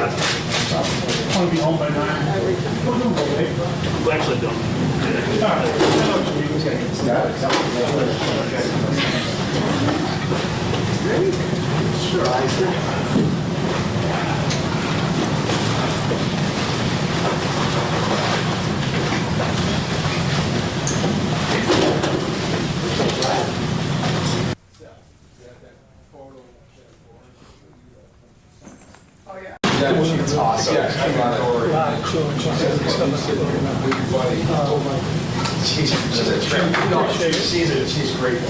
Want to be home by 9. We actually don't. It's awesome. She's great.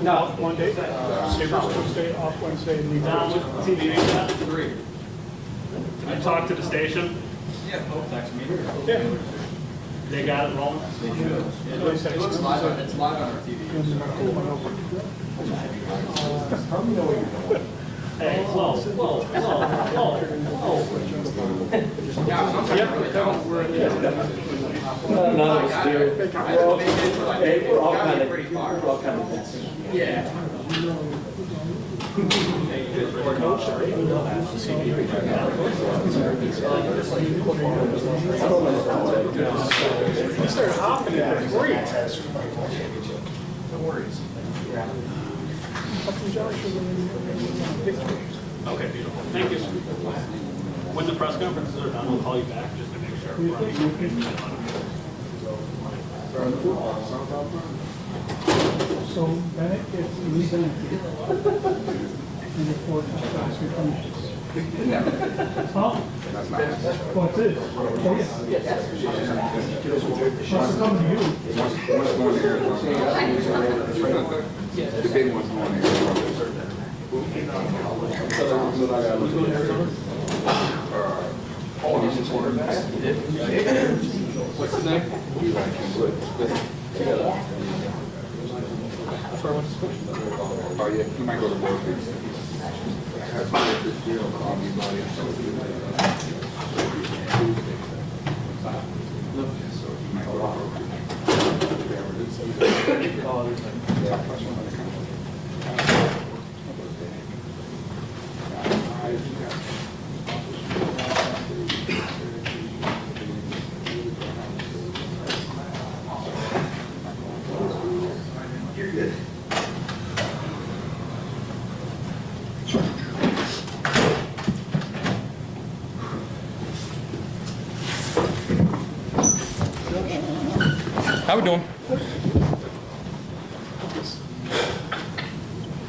No, one day. Sabres Tuesday, off Wednesday, and we Down with TV. 3. I talked to the station. Yeah, text me. Yeah. They got it rolling. It's live on our TV. Hey, whoa. None of us do. We're all kind of Yeah. We started hopping at 3. No worries. Okay, beautiful. Thank you. When the press conferences are done, we'll call you back just to make sure. So Bennett gets Lee Bennett. And the 4 touchdowns we finishes. Huh? What's it? Oh, yeah. What's coming to you? What's going to Arizona? The big one's going to Arizona. What's his name? Oh, yeah, he might go to work. This deal on me, buddy. So he might go to work. You're good. How we doing?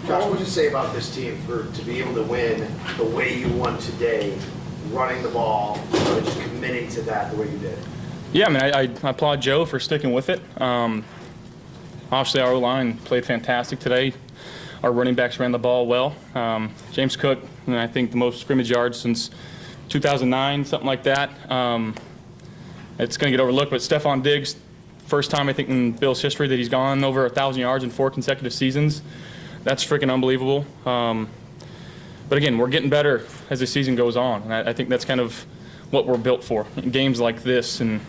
Josh, what would you say about this team to be able to win the way you won today, running the ball, just committing to that the way you did? Yeah, I mean, I applaud Joe for sticking with it. Obviously, our O-line played fantastic today. Our running backs ran the ball well. James Cook, I think the most scrimmage yards since 2009, something like that. It's going to get overlooked, but Stephon Diggs, first time I think in Bill's history that he's gone over 1,000 yards in 4 consecutive seasons. That's freaking unbelievable. But again, we're getting better as the season goes on, and I think that's kind of what we're built for. In games like this, and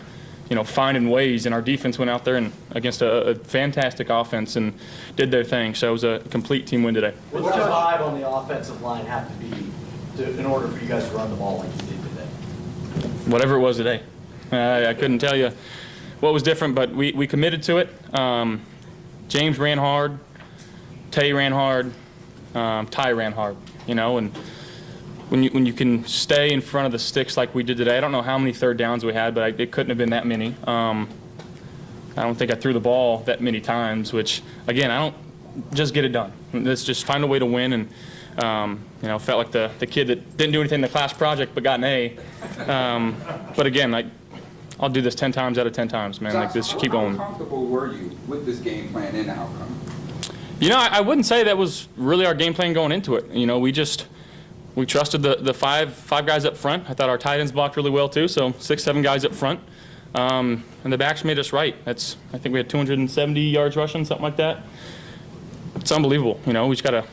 finding ways, and our defense went out there and against a fantastic offense and did their thing. So it was a complete team win today. What's the vibe on the offensive line have to be in order for you guys to run the ball like you did today? Whatever it was today. I couldn't tell you what was different, but we committed to it. James ran hard, Tay ran hard, Ty ran hard, and when you can stay in front of the sticks like we did today, I don't know how many third downs we had, but it couldn't have been that many. I don't think I threw the ball that many times, which, again, I don't just get it done. Let's just find a way to win, and Felt like the kid that didn't do anything in the class project but got an A. But again, I'll do this 10 times out of 10 times, man. Like, this, keep going. How comfortable were you with this game plan and the outcome? I wouldn't say that was really our game plan going into it. We trusted the five guys up front. I thought our tight ends blocked really well too, so 6, 7 guys up front. And the backs made us right. I think we had 270 yards rushing, something like that. It's unbelievable. We just got to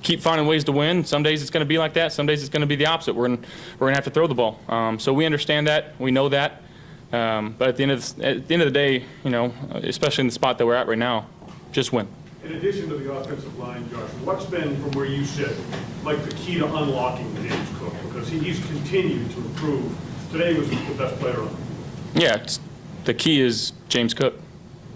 keep finding ways to win. Some days it's going to be like that. Some days it's going to be the opposite. We're going to have to throw the ball. So we understand that. We know that. But at the end of the day, especially in the spot that we're at right now, just win. In addition to the offensive line, Josh, what's been, from where you sit, like the key to unlocking James Cook? Because he's continued to improve. Today was the best player on. Yeah, the key is James Cook.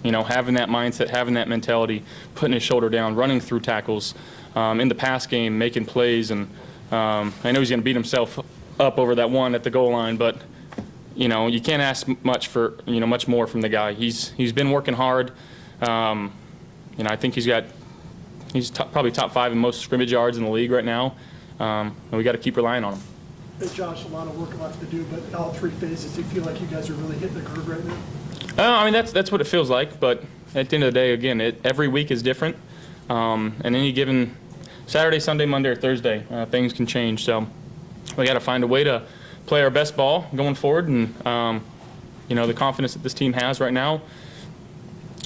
Having that mindset, having that mentality, putting his shoulder down, running through tackles, in the pass game, making plays. And I know he's going to beat himself up over that one at the goal line, but you can't ask much more from the guy. He's been working hard. I think he's probably top 5 in most scrimmage yards in the league right now, and we got to keep relying on him. Hey, Josh, a lot of work left to do, but all 3 phases, do you feel like you guys are really hitting the groove right now? That's what it feels like, but at the end of the day, again, every week is different. And any given Saturday, Sunday, Monday, or Thursday, things can change. So we got to find a way to play our best ball going forward, and the confidence that this team has right now,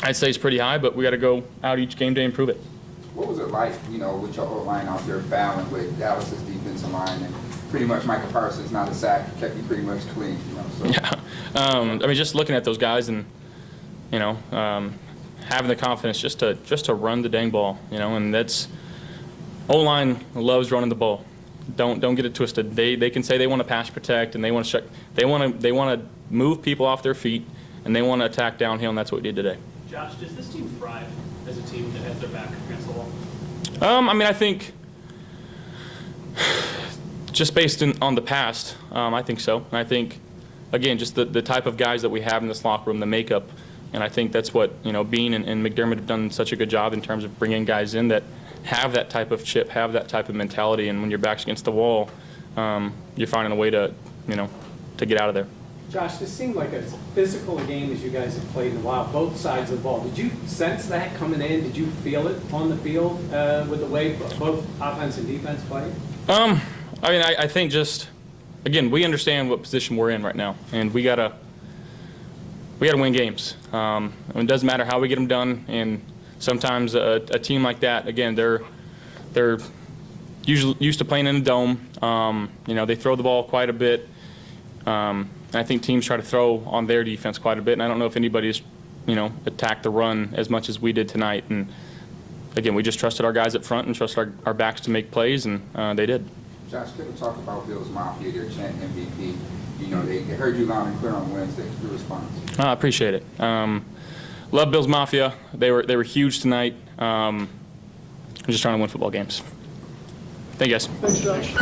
I'd say is pretty high, but we got to go out each game day and prove it. What was it like, with your O-line out there battling with Dallas's defensive line, and pretty much Michael Parsons, not a sack, kept you pretty much clean, So. Yeah, just looking at those guys and having the confidence just to run the dang ball, and that's O-line loves running the ball. Don't get it twisted. They can say they want to pass protect and they want to move people off their feet and they want to attack downhill, and that's what we did today. Josh, does this team thrive as a team that has their back against the wall? I think just based on the past, I think so. And I think, again, just the type of guys that we have in this locker room, the makeup, and I think that's what, Bean and McDermott have done such a good job in terms of bringing guys in that have that type of chip, have that type of mentality, and when your back's against the wall, you're finding a way to get out of there. Josh, this seemed like as physical a game as you guys have played in a while, both sides of the ball. Did you sense that coming in? Did you feel it on the field with the way both offense and defense played? I think just, again, we understand what position we're in right now, and we gotta win games. It doesn't matter how we get them done, and sometimes a team like that, again, they're usually used to playing in a dome. They throw the ball quite a bit. And I think teams try to throw on their defense quite a bit, and I don't know if anybody's, attacked the run as much as we did tonight. And again, we just trusted our guys up front and trusted our backs to make plays, and they did. Josh, can we talk about Bills Mafia, their chant MVP? They heard you loud and clear on Wednesday. Your response? I appreciate it. Love Bills Mafia. They were huge tonight. I'm just trying to win football games. Thank you, guys. Thanks, Josh.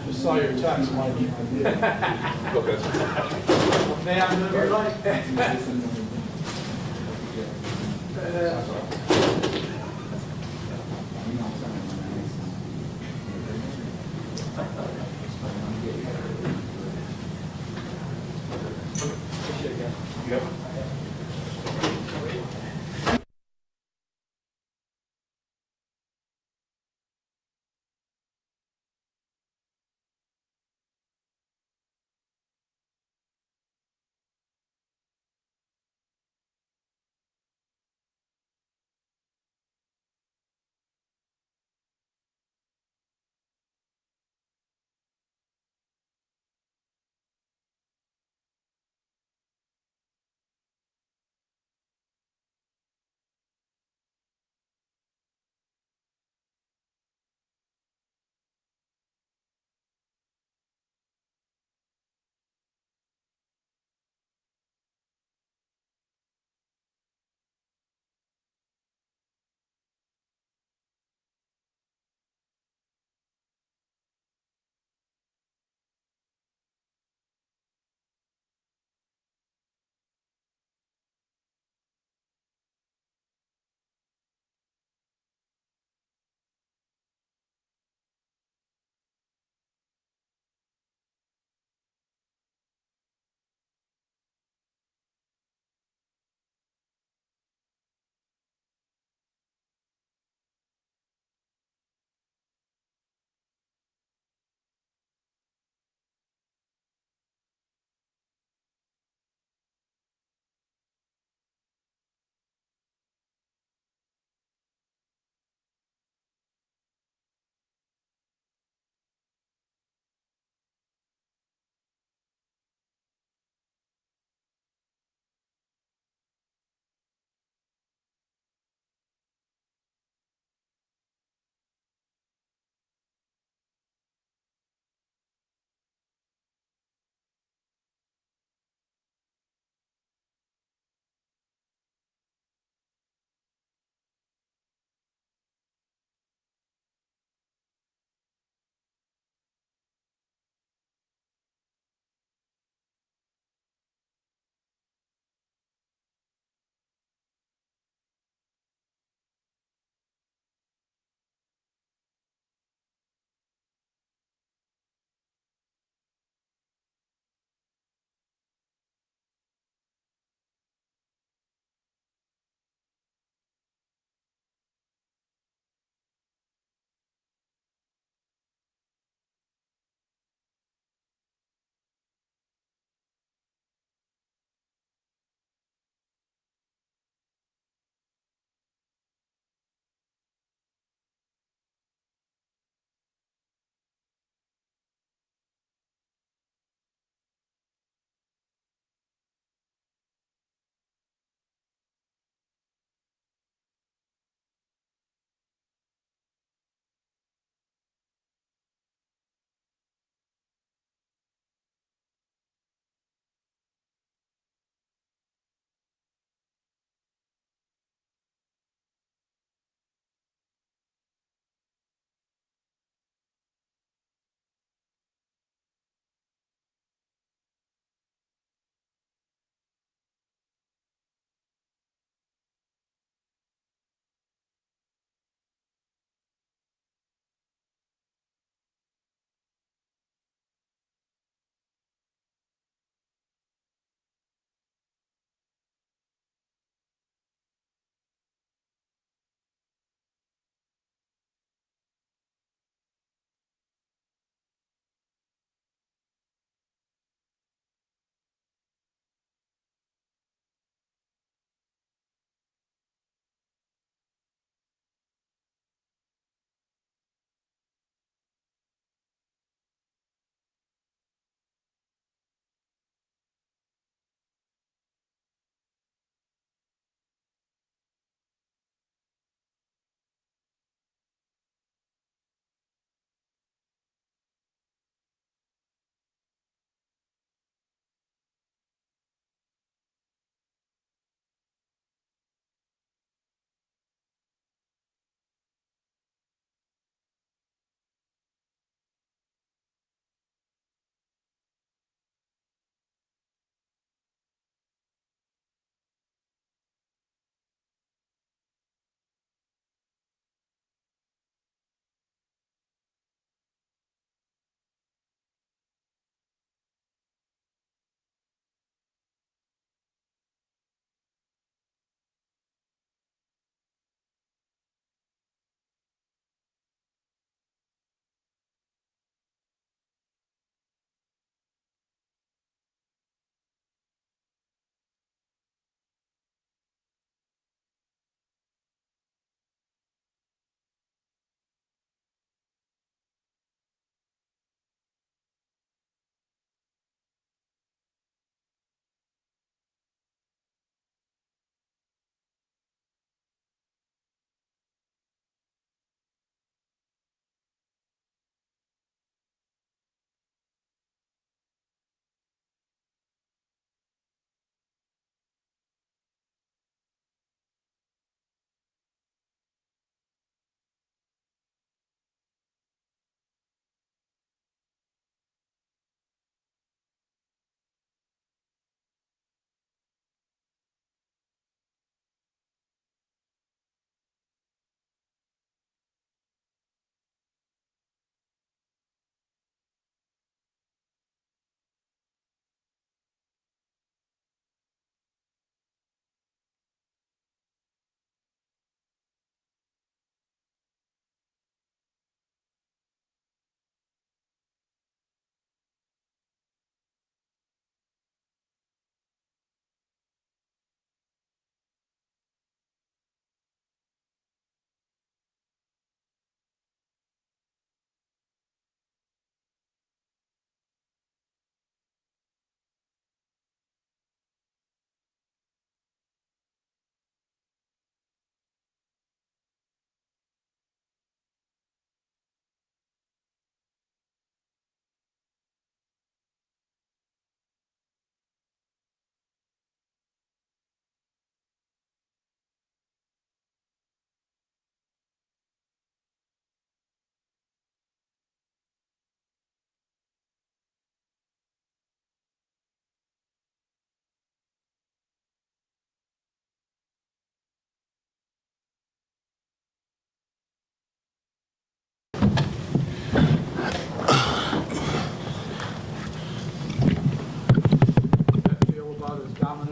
Just saw your text, Mike. May I move your Yep.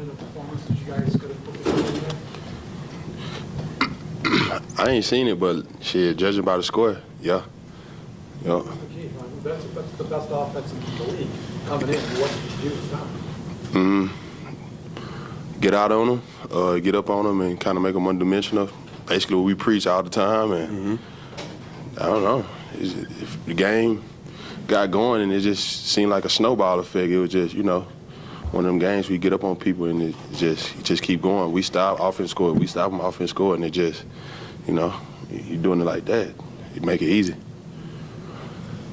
in the performance that you guys could have put this in there? I ain't seen it, but shit, judging by the score, yeah. Yeah. That's the key. That's the best offense in the league coming in. What did you do to stop it? Get out on them, get up on them, and kind of make them one-dimensional. Basically, what we preach all the time, and I don't know. If the game got going and it just seemed like a snowball effect, it was just, one of them games we get up on people and it just keep going. We stop, offense score, we stop them, offense score, and it just, you're doing it like that. You make it easy.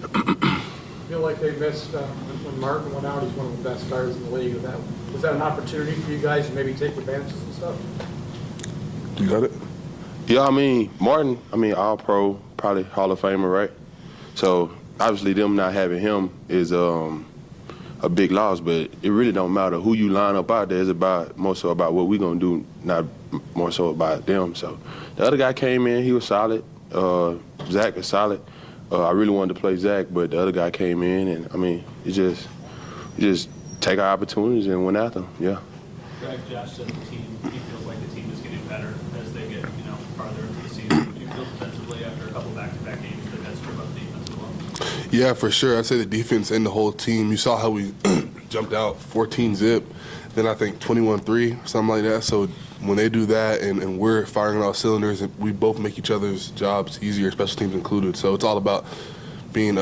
I feel like they missed when Martin went out. He's one of the best starters in the league. Was that an opportunity for you guys to maybe take advantage of some stuff? You got it? Yeah, Martin, all-pro, probably Hall of Famer, right? So, obviously, them not having him is a big loss, but it really don't matter who you line up out there. It's more so about what we're going to do, not more so about them. So, the other guy came in, he was solid. Zach is solid. I really wanted to play Zach, but the other guy came in, and, it just take our opportunities and went after them, yeah. Greg, Josh said he feels like the team is getting better as they get, farther into the season. Do you feel defensively after a couple back-to-back games that that's true about the defense as well? Yeah, for sure. I'd say the defense and the whole team. You saw how we jumped out 14-zip, then I think 21-3, something like that. So when they do that and we're firing on all cylinders, we both make each other's jobs easier, special teams included. So it's all about being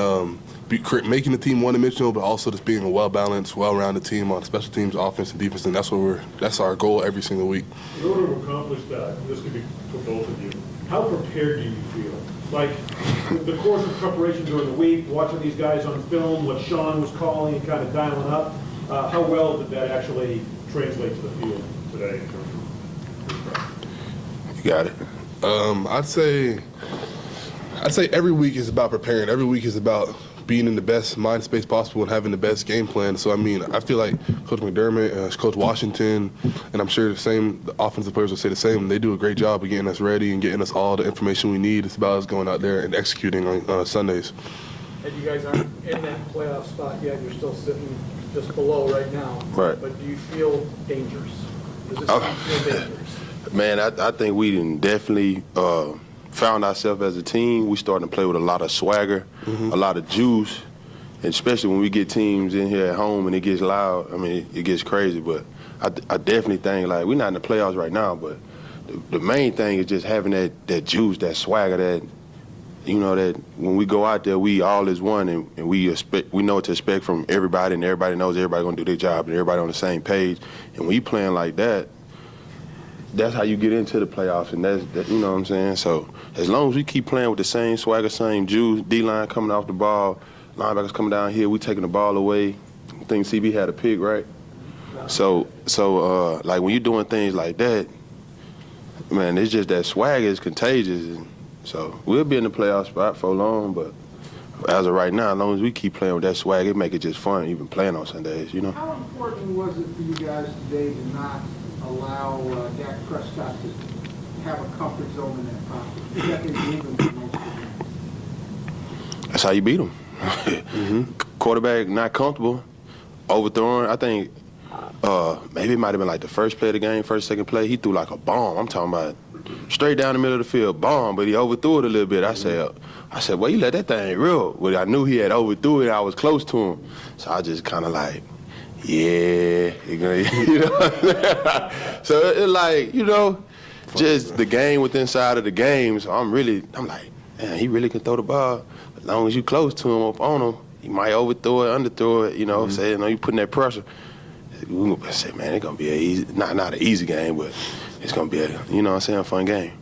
making the team one-dimensional, but also just being a well-balanced, well-rounded team on special teams, offense, and defense, and that's our goal every single week. In order to accomplish that, this could be for both of you, how prepared do you feel? Like, the course of preparation during the week, watching these guys on film, what Sean was calling and kind of dialing up, how well did that actually translate to the field today in terms of You got it. I'd say every week is about preparing. Every week is about being in the best mind space possible and having the best game plan. So, I feel like Coach McDermott, Coach Washington, and I'm sure the offensive players will say the same. They do a great job of getting us ready and getting us all the information we need. It's about us going out there and executing on Sundays. And you guys aren't in that playoff spot yet. You're still sitting just below right now. Right. But do you feel dangerous? Does this feel dangerous? Man, I think we done definitely found ourselves as a team. We starting to play with a lot of swagger, a lot of juice, and especially when we get teams in here at home and it gets loud. It gets crazy. But I definitely think, like, we're not in the playoffs right now, but the main thing is just having that juice, that swagger, that when we go out there, we all is one, and we know what to expect from everybody, and everybody knows everybody gonna do their job, and everybody on the same page. And when you playing like that, that's how you get into the playoffs, and that's you know what I'm saying? So as long as we keep playing with the same swagger, same juice, D-line coming off the ball, linebackers coming down here, we taking the ball away. I think CB had a pick, right? So like when you're doing things like that, man, it's just that swagger is contagious. And so we'll be in the playoff spot for long, but as of right now, as long as we keep playing with that swag, it make it just fun, even playing on Sundays, How important was it for you guys today to not allow Dak Prescott to have a comfort zone in that pocket? You got his moving for most of the game. That's how you beat them. Quarterback not comfortable, overthrowing. I think maybe it might have been like the first play of the game, second play. He threw like a bomb. I'm talking about straight down the middle of the field, bomb, but he overthrew it a little bit. I said, well, you let that thing roll. Well, I knew he had overthrew it. I was close to him. So I just kind of like, yeah, So it's like, just the game within inside of the game. So I'm like, man, he really can throw the ball. As long as you close to him, up on him, he might overthrow it, underthrow it, say, you putting that pressure. I say, man, it's going to be not an easy game, but it's going to be a fun game.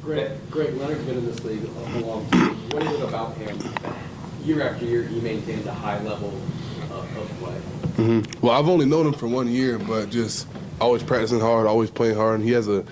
Greg, Leonard's been in this league a long time. What is it about him? Year after year, he maintains a high level of play. Well, I've only known him for 1 year, but just always practicing hard, always playing hard, and he has a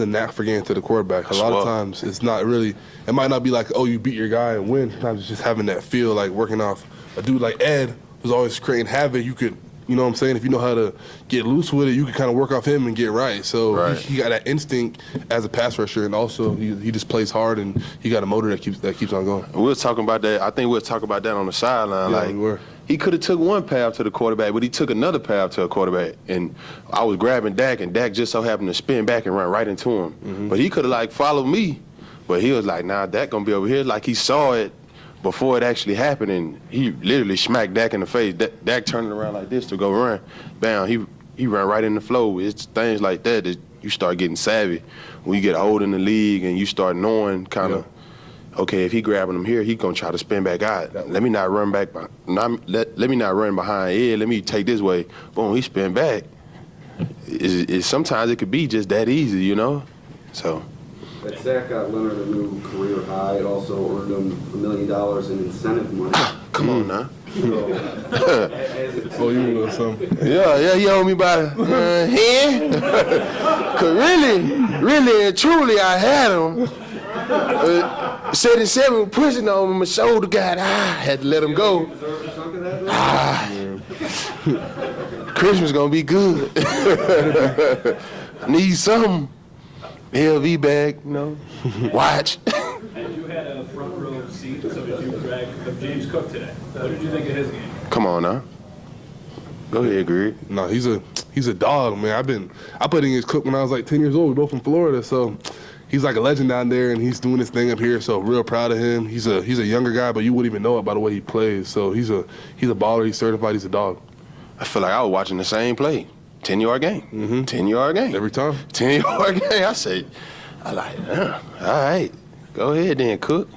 knack for getting to the quarterback. A lot of times, it's not really. It might not be like, oh, you beat your guy and win. Sometimes it's just having that feel, like working off a dude like Ed, who's always creating havoc. You could. You know what I'm saying? If you know how to get loose with it, you can kind of work off him and get right. So he got that instinct as a pass rusher, and also he just plays hard, and he got a motor that keeps on going. We'll talk about that. I think we'll talk about that on the sideline. Yeah, like, he could have took one path to the quarterback, but he took another path to a quarterback. And I was grabbing Dak, and Dak just so happened to spin back and run right into him. But he could have, like, followed me, but he was like, nah, Dak gonna be over here. Like, he saw it before it actually happened, and he literally smacked Dak in the face. Dak turned around like this to go run. Bam, he ran right in the flow. It's things like that that you start getting savvy. When you get old in the league and you start knowing kind of, okay, if he grabbing him here, he gonna try to spin back out. Let me not run back. Let me not run behind Ed. Let me take this way. Boom, he spin back. Sometimes it could be just that easy, you know. So. That sack got Leonard a new career high. It also earned him $1 million in incentive money. Come on now. Oh, you know something? Yeah, he owe me by a hand. Cause really and truly, I had him. 77 pushing on me, my shoulder got had to let him go. Christmas gonna be good. Need something. LV bag, you know. Watch. And you had a front row seat, so did you, Greg, of James Cook today. What did you think of his game? Come on now. Go ahead, Greg. No, he's a dog, man. I played against Cook when I was like 10 years old. We're both from Florida, so he's like a legend down there, and he's doing his thing up here. So real proud of him. He's a younger guy, but you wouldn't even know it by the way he plays. So he's a baller. He's certified. He's a dog. I feel like I was watching the same play. 10-yard game. 10-yard game. Every time. 10-yard game. I like, all right. Go ahead then, Cook.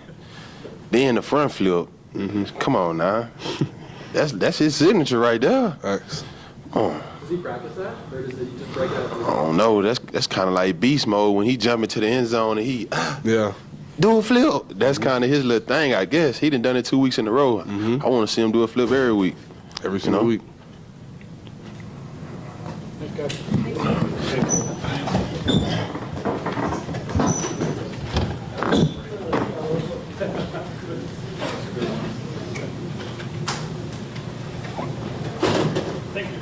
Then the front flip. Come on now. That's his signature right there. Thanks. Does he practice that, or does he just break out? I don't know. That's kind of like beast mode when he jump into the end zone and he do a flip. That's kind of his little thing, I guess. He done it 2 weeks in a row. I want to see him do a flip every week. Every single week. Thank you.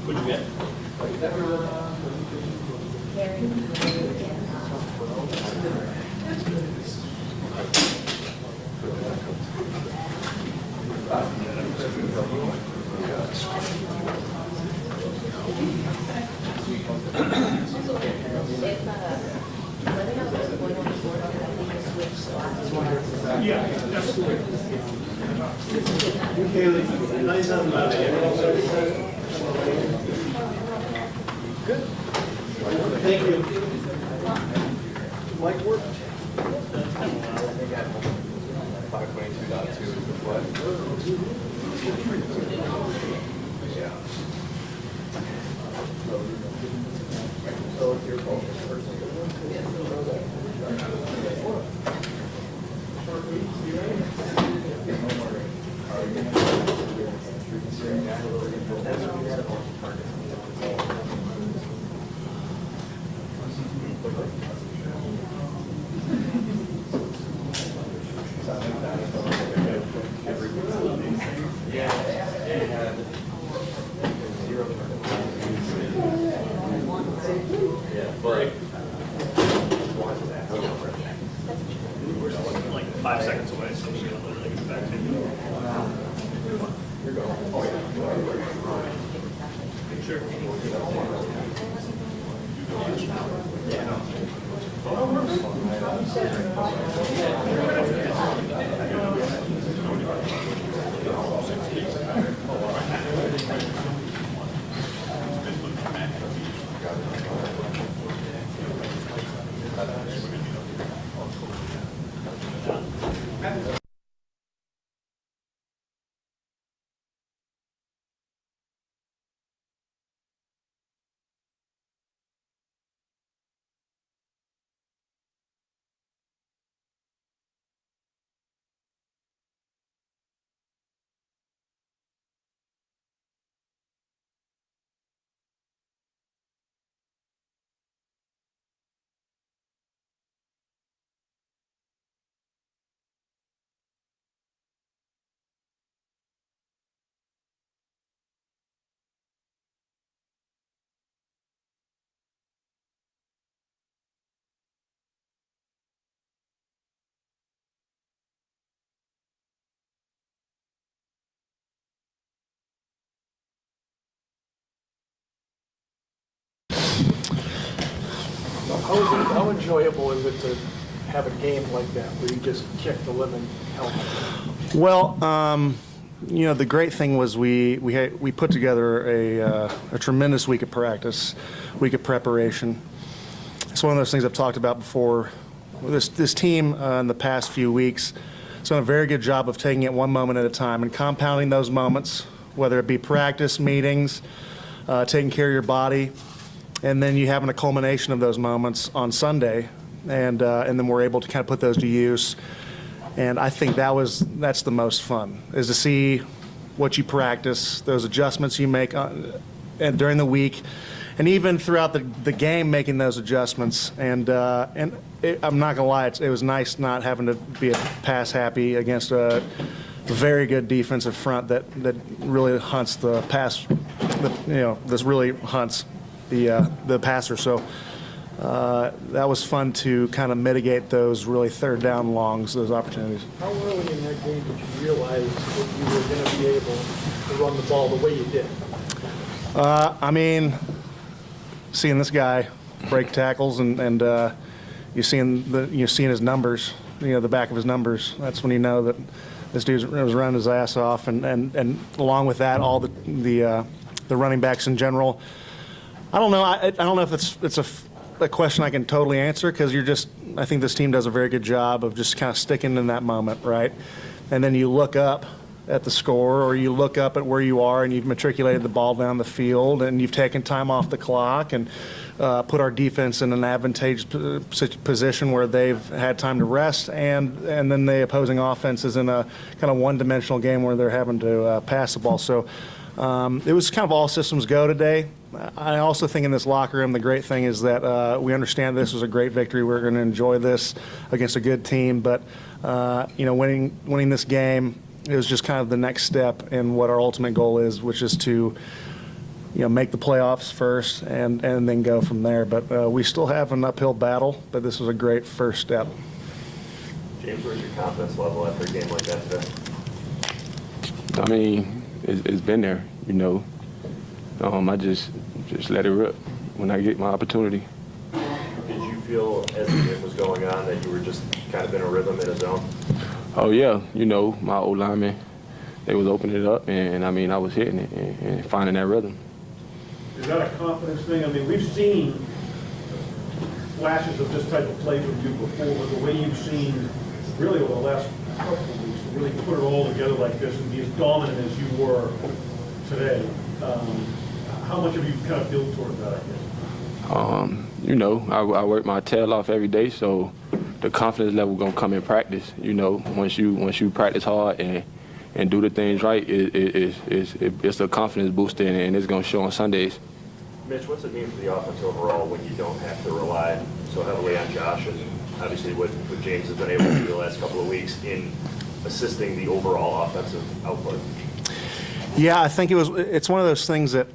What'd you get? Thank you. Mike work. 522.2 is the play. So it's your fault. We're like 5 seconds away, so we're gonna literally get back to you. How enjoyable is it to have a game like that where you just kick the living hell out of it? Well, you know, the great thing was we put together a tremendous week of practice, week of preparation. It's one of those things I've talked about before. This team in the past few weeks has done a very good job of taking it one moment at a time and compounding those moments, whether it be practice, meetings, taking care of your body, and then you having a culmination of those moments on Sunday, and then we're able to kind of put those to use. And I think that's the most fun, is to see what you practice, those adjustments you make and during the week, and even throughout the game, making those adjustments. And I'm not gonna lie, it was nice not having to be a pass happy against a very good defensive front that really hunts the pass. This really hunts the passer. So that was fun to kind of mitigate those really third down longs, those opportunities. How early in that game did you realize that you were going to be able to run the ball the way you did? I mean, seeing this guy break tackles and you're seeing his numbers, the back of his numbers. That's when you know that this dude was running his ass off, and along with that, all the running backs in general. I don't know. I don't know if it's a question I can totally answer, because I think this team does a very good job of just kind of sticking in that moment, right? And then you look up at the score, or you look up at where you are, and you've matriculated the ball down the field, and you've taken time off the clock and put our defense in an advantageous position where they've had time to rest, and then the opposing offense is in a kind of one-dimensional game where they're having to pass the ball. So it was kind of all systems go today. I also think in this locker room, the great thing is that we understand this was a great victory. We're going to enjoy this against a good team, but winning this game, it was just kind of the next step in what our ultimate goal is, which is to make the playoffs first and then go from there. But we still have an uphill battle, but this was a great first step. James, where's your confidence level after a game like that today? I mean, it's been there, I just let it rip when I get my opportunity. Did you feel as the game was going on that you were just kind of in a rhythm, in a zone? Oh yeah, my old linemen, they was opening it up, and I mean, I was hitting it and finding that rhythm. Is that a confidence thing? I mean, we've seen flashes of this type of play from you before, but the way you've seen really over the last couple of weeks to really put it all together like this and be as dominant as you were today, how much have you kind of built toward that, I guess? I work my tail off every day, so the confidence level gonna come in practice. Once you practice hard and do the things right, it's a confidence booster, and it's gonna show on Sundays. Mitch, what's it mean for the offense overall when you don't have to rely so heavily on Josh, and obviously what James has been able to do the last couple of weeks in assisting the overall offensive output? Yeah, I think it's one of those things that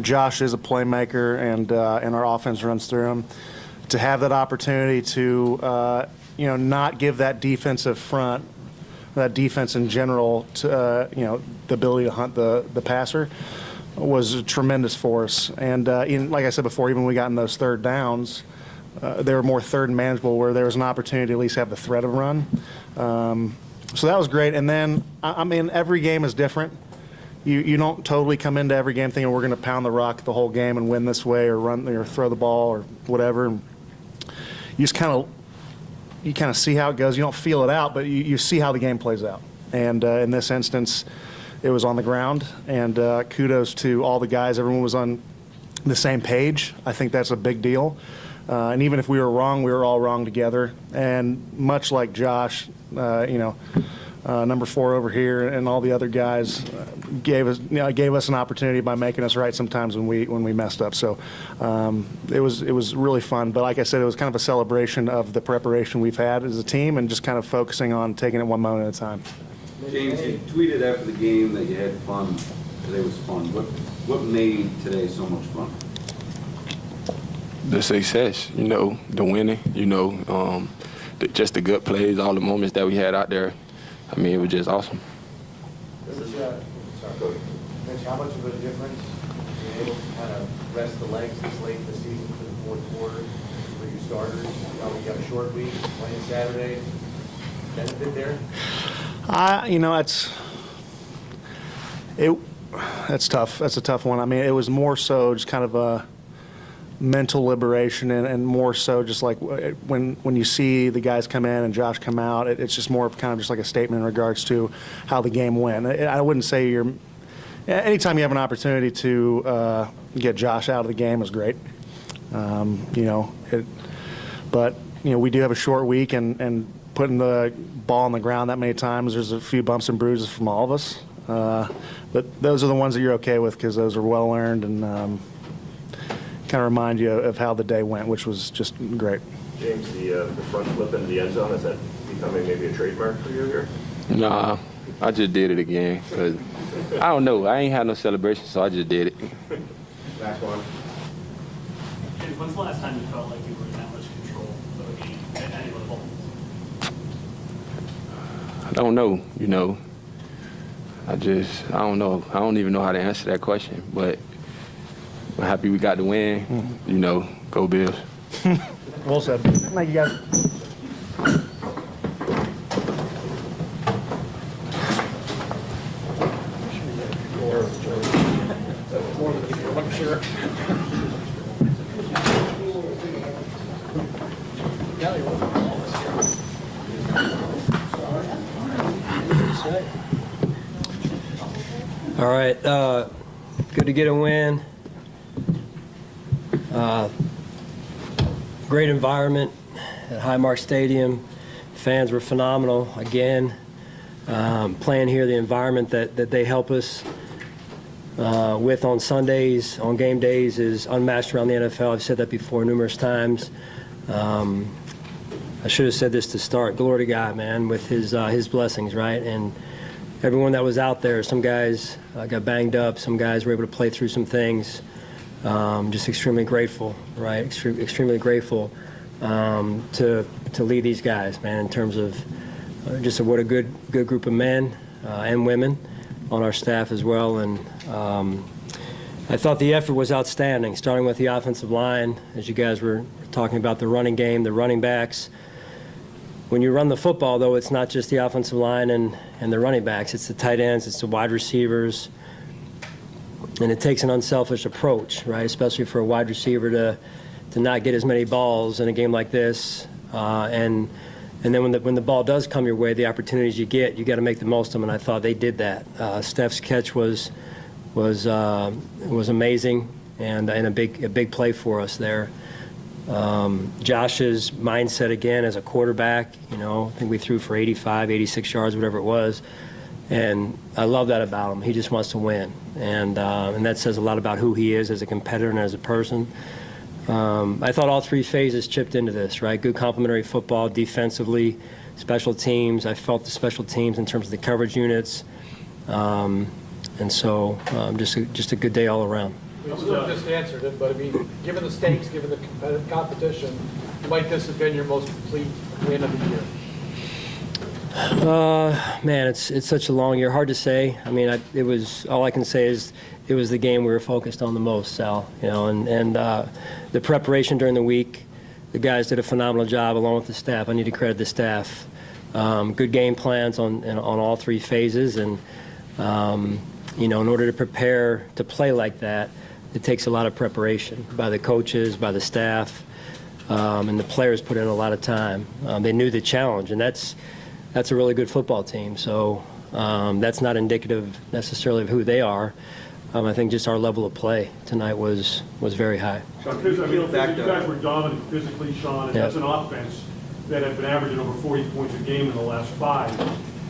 Josh is a playmaker, and our offense runs through him. To have that opportunity to not give that defensive front, that defense in general, to the ability to hunt the passer, was a tremendous for us. And like I said before, even when we got in those third downs, they were more third and manageable, where there was an opportunity to at least have the threat of run. So that was great. And then, I mean, every game is different. You don't totally come into every game thinking we're going to pound the rock the whole game and win this way, or run or throw the ball or whatever. And you just kind of see how it goes. You don't feel it out, but you see how the game plays out. And in this instance, it was on the ground. And kudos to all the guys. Everyone was on the same page. I think that's a big deal. And even if we were wrong, we were all wrong together. And much like Josh, number 4 over here, and all the other guys gave us an opportunity by making us right sometimes when we messed up. So it was really fun. But like I said, it was kind of a celebration of the preparation we've had as a team, and just kind of focusing on taking it one moment at a time. James, you tweeted after the game that you had fun. Today was fun. What made today so much fun? The success, the winning, just the good plays, all the moments that we had out there. I mean, it was just awesome. Mitch, how much of a difference being able to kind of rest the legs this late in the season for the fourth quarter for you starters? We got a short week, playing Saturday. Benefit there? That's tough. That's a tough one. I mean, it was more so just kind of a mental liberation, and more so just like when you see the guys come in and Josh come out, it's just more of kind of just like a statement in regards to how the game went. I wouldn't say anytime you have an opportunity to get Josh out of the game is great. But we do have a short week, and putting the ball on the ground that many times, there's a few bumps and bruises from all of us. But those are the ones that you're okay with because those are well earned and kind of remind you of how the day went, which was just great. James, the front flip into the end zone, is that becoming maybe a trademark for you here? Nah, I just did it again. 'Cause I don't know. I ain't had no celebration, so I just did it. Last one. James, when's the last time you felt like you were in that much control of a game at any level? I don't know, I don't know. I don't even know how to answer that question, but I'm happy we got the win. Go Bills. Well said. Thank you, guys. I'm sure. All right, good to get a win. Great environment at Highmark Stadium. Fans were phenomenal again. Playing here, the environment that they help us with on Sundays, on game days, is unmatched around the NFL. I've said that before numerous times. I should have said this to start. Glory to God, man, with his blessings, right? And everyone that was out there, some guys got banged up, some guys were able to play through some things. Just extremely grateful, right? Extremely grateful to lead these guys, man, in terms of just what a good group of men and women on our staff as well. And I thought the effort was outstanding, starting with the offensive line, as you guys were talking about the running game, the running backs. When you run the football, though, it's not just the offensive line and the running backs. It's the tight ends, it's the wide receivers. And it takes an unselfish approach, right, especially for a wide receiver to not get as many balls in a game like this. And then when the ball does come your way, the opportunities you got to make the most of them, and I thought they did that. Steph's catch was amazing and a big play for us there. Josh's mindset again as a quarterback, I think we threw for 85, 86 yards, whatever it was. And I love that about him. He just wants to win. And that says a lot about who he is as a competitor and as a person. I thought all three phases chipped into this, right? Good complementary football, defensively, special teams. I felt the special teams in terms of the coverage units. And so just a good day all around. You just answered it, but I mean, given the stakes, given the competition, might this have been your most complete win of the year? Man, it's such a long year. Hard to say. I mean, it was, all I can say is it was the game we were focused on the most, Sal. And the preparation during the week, the guys did a phenomenal job along with the staff. I need to credit the staff. Good game plans on all three phases, and in order to prepare to play like that, it takes a lot of preparation by the coaches, by the staff, and the players put in a lot of time. They knew the challenge, and that's a really good football team. So that's not indicative necessarily of who they are. I think just our level of play tonight was very high. Because you guys were dominant physically, Sean, and that's an offense that had been averaging over 40 points a game in the last 5.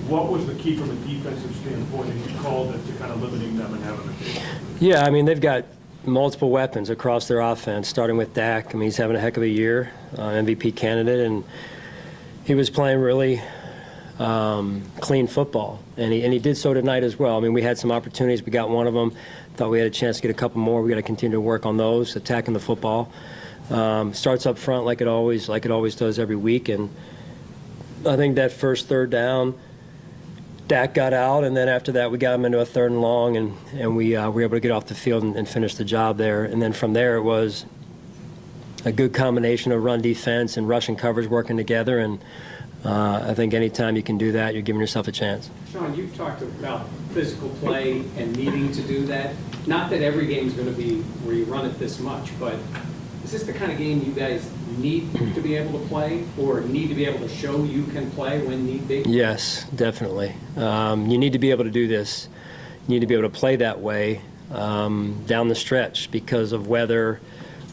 What was the key from a defensive standpoint that you called it to kind of limiting them and having a game? Yeah, I mean, they've got multiple weapons across their offense, starting with Dak. I mean, he's having a heck of a year, MVP candidate, and he was playing really clean football, and he did so tonight as well. I mean, we had some opportunities. We got one of them. Thought we had a chance to get a couple more. We got to continue to work on those, attacking the football. Starts up front like it always does every week, and I think that first third down, Dak got out, and then after that we got him into a 3rd and long, and we were able to get off the field and finish the job there. And then from there it was a good combination of run defense and rush and coverage working together, and I think anytime you can do that, you're giving yourself a chance. Sean, you've talked about physical play and needing to do that. Not that every game's going to be where you run it this much, but is this the kind of game you guys need to be able to play, or need to be able to show you can play when need be? Yes, definitely. You need to be able to do this. You need to be able to play that way down the stretch because of weather,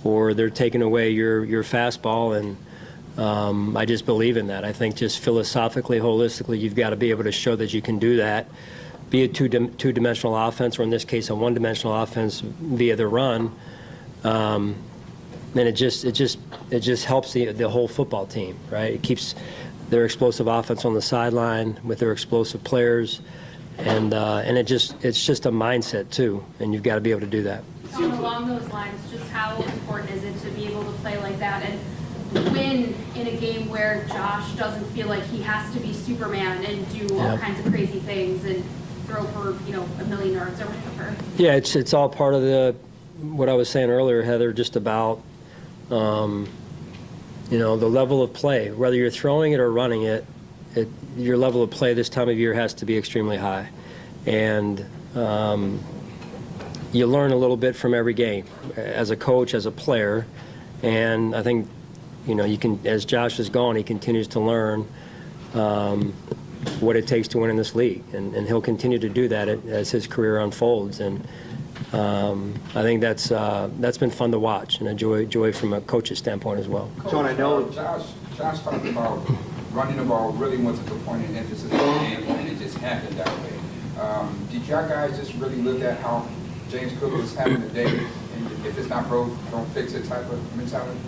or they're taking away your fastball, and I just believe in that. I think just philosophically, holistically, you've got to be able to show that you can do that, be a two-dimensional offense, or in this case, a one-dimensional offense via the run. And it just helps the whole football team, right? It keeps their explosive offense on the sideline with their explosive players, and it's just a mindset too, and you've got to be able to do that. So along those lines, just how important is it to be able to play like that and win in a game where Josh doesn't feel like he has to be Superman and do all kinds of crazy things and throw for 1 million yards or whatever? Yeah, it's all part of what I was saying earlier, Heather, just about the level of play. Whether you're throwing it or running it, your level of play this time of year has to be extremely high, and you learn a little bit from every game as a coach, as a player, and I think you can, as Josh is gone, he continues to learn what it takes to win in this league, and he'll continue to do that as his career unfolds. And I think that's been fun to watch and a joy from a coach's standpoint as well. John, I know Josh talked about running the ball really wasn't the point of emphasis of the game, and it just happened that way. Did y'all guys just really look at how James Cook was having a day, and if it's not broke, don't fix it type of mentality?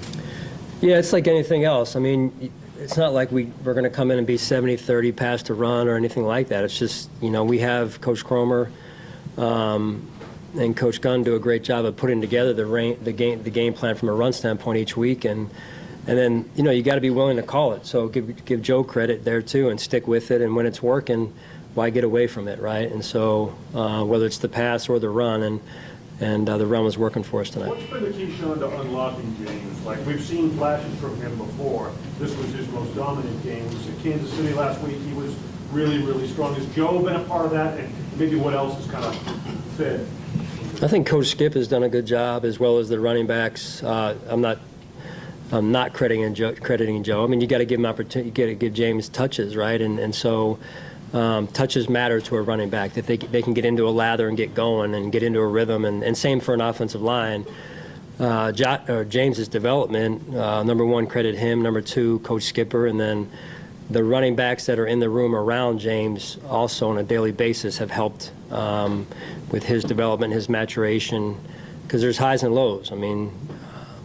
Yeah, it's like anything else. I mean, it's not like we're going to come in and be 70-30 pass to run or anything like that. It's just, we have Coach Cromer and Coach Gunn do a great job of putting together the game plan from a run standpoint each week, and then you got to be willing to call it. So give Joe credit there too, and stick with it. And when it's working, why get away from it, right? And so whether it's the pass or the run, and the run was working for us tonight. What's been the key, Sean, to unlocking James? Like, we've seen flashes from him before. This was his most dominant game. He was at Kansas City last week. He was really, really strong. Has Joe been a part of that? And maybe what else has kind of fit? I think Coach Skip has done a good job, as well as the running backs. I'm not crediting Joe. I mean, you got to give him opportunity. You got to give James touches, right? And so touches matter to a running back, that they can get into a lather and get going and get into a rhythm. And same for an offensive line. James's development, number one, credit him. Number two, Coach Skipper, and then the running backs that are in the room around James also on a daily basis have helped with his development, his maturation, because there's highs and lows. I mean,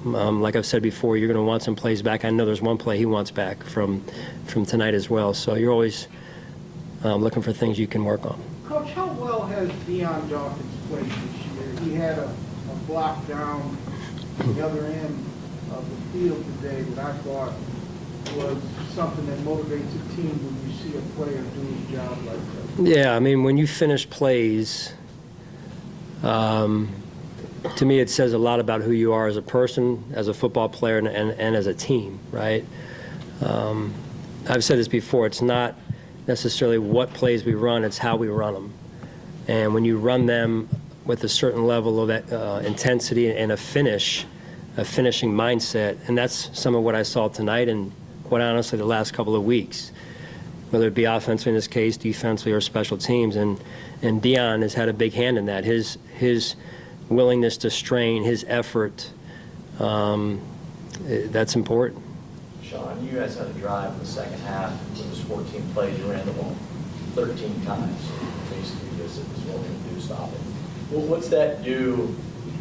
like I've said before, you're going to want some plays back. I know there's one play he wants back from tonight as well. So you're always looking for things you can work on. Coach, how well has Deion Dawkins played this year? He had a block down the other end of the field today that I thought was something that motivates a team when you see a player do his job like that. Yeah, I mean, when you finish plays, to me it says a lot about who you are as a person, as a football player, and as a team, right? I've said this before, it's not necessarily what plays we run, it's how we run them. And when you run them with a certain level of intensity and a finishing mindset, and that's some of what I saw tonight and quite honestly the last couple of weeks, whether it be offensively in this case, defensively, or special teams. And Deion has had a big hand in that. His willingness to strain, his effort, that's important. Sean, you guys had a drive in the second half. It was 14 plays. You ran the ball 13 times. Basically, this is what we can do, stop it. Well, what's that do?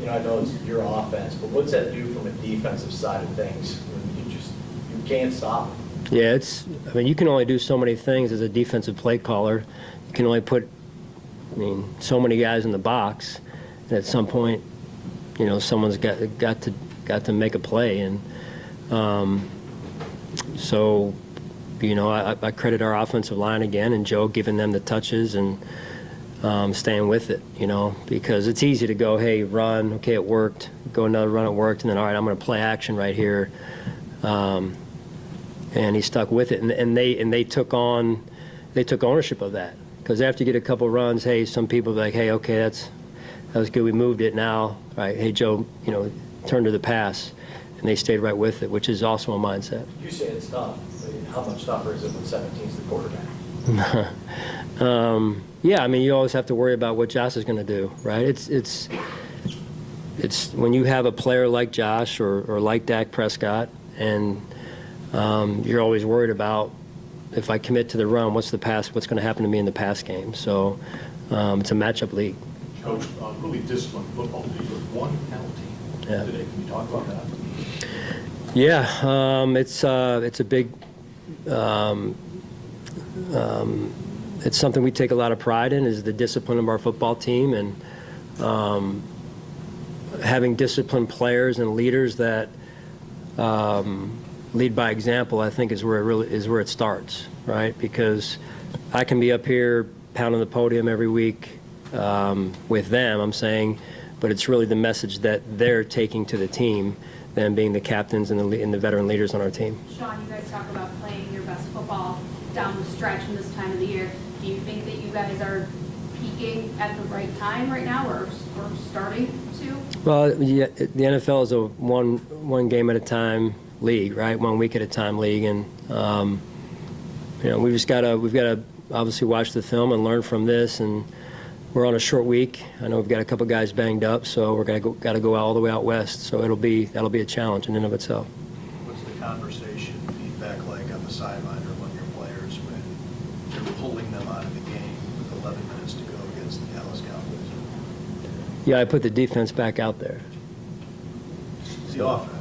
I know it's your offense, but what's that do from a defensive side of things when you can't stop it? Yeah, I mean, you can only do so many things as a defensive play caller. You can only put, so many guys in the box. And at some point, someone's got to make a play, and so, I credit our offensive line again, and Joe giving them the touches, and staying with it, because it's easy to go, hey, run, okay, it worked, go another run, it worked, and then, all right, I'm going to play action right here. And he stuck with it, and they took ownership of that, because after you get a couple runs, hey, some people are like, hey, okay, that was good, we moved it, now, all right, hey, Joe, turn to the pass, and they stayed right with it, which is also a mindset. You say it's tough, but how much tougher is it when 17's the quarterback? Yeah, I mean, you always have to worry about what Josh is going to do, right? It's when you have a player like Josh or like Dak Prescott, and you're always worried about, if I commit to the run, what's going to happen to me in the pass game? So it's a matchup league. Coach, really disciplined football team with one penalty today. Can you talk about that? Yeah, it's a big. It's something we take a lot of pride in, is the discipline of our football team, and having disciplined players and leaders that lead by example, I think, is where it starts, right? Because I can be up here pounding the podium every week with them, I'm saying, but it's really the message that they're taking to the team, them being the captains and the veteran leaders on our team. Sean, you guys talk about playing your best football down the stretch in this time of the year. Do you think that you guys are peaking at the right time right now, or starting to? Well, yeah, the NFL is a one game at a time league, right? 1 week at a time league, and we've got to obviously watch the film and learn from this. And we're on a short week. I know we've got a couple guys banged up, so we're got to go all the way out west. So that'll be a challenge in and of itself. What's the conversation, feedback like on the sideline or among your players when you're pulling them out of the game with 11 minutes to go against the Dallas Cowboys? Yeah, I put the defense back out there. The offense.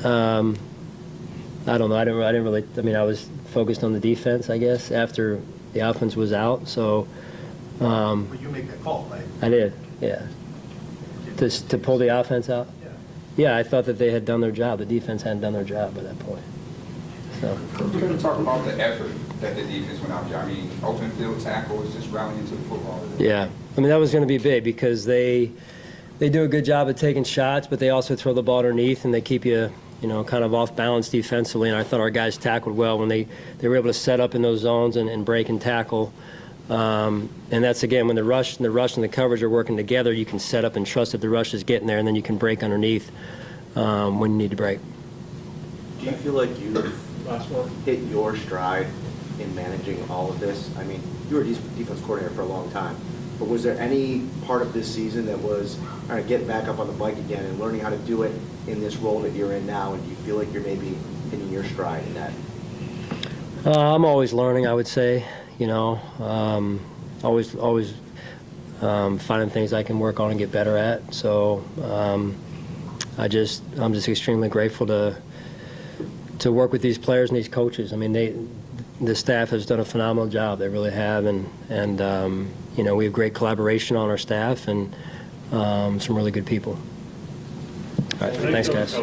I don't know. I didn't really. I mean, I was focused on the defense, I guess, after the offense was out. So. But you make that call, right? I did. Yeah. To pull the offense out. Yeah, I thought that they had done their job. The defense hadn't done their job at that point. So. You're going to talk about the effort that the defense went out there. I mean, open field tackle is just rallying to the football. Yeah. I mean, that was going to be big because they do a good job of taking shots, but they also throw the ball underneath and they keep you, kind of off balance defensively. And I thought our guys tackled well when they were able to set up in those zones and break and tackle. And that's, again, when the rush and the coverage are working together, you can set up and trust that the rush is getting there, and then you can break underneath when you need to break. Do you feel like you've hit your stride in managing all of this? I mean, you were a defense coordinator for a long time, but was there any part of this season that was kind of getting back up on the bike again and learning how to do it in this role that you're in now, and do you feel like you're maybe hitting your stride in that? I'm always learning, I would say. Always finding things I can work on and get better at. So I'm just extremely grateful to work with these players and these coaches. I mean, the staff has done a phenomenal job. They really have, and we have great collaboration on our staff and some really good people. All right, thanks, guys.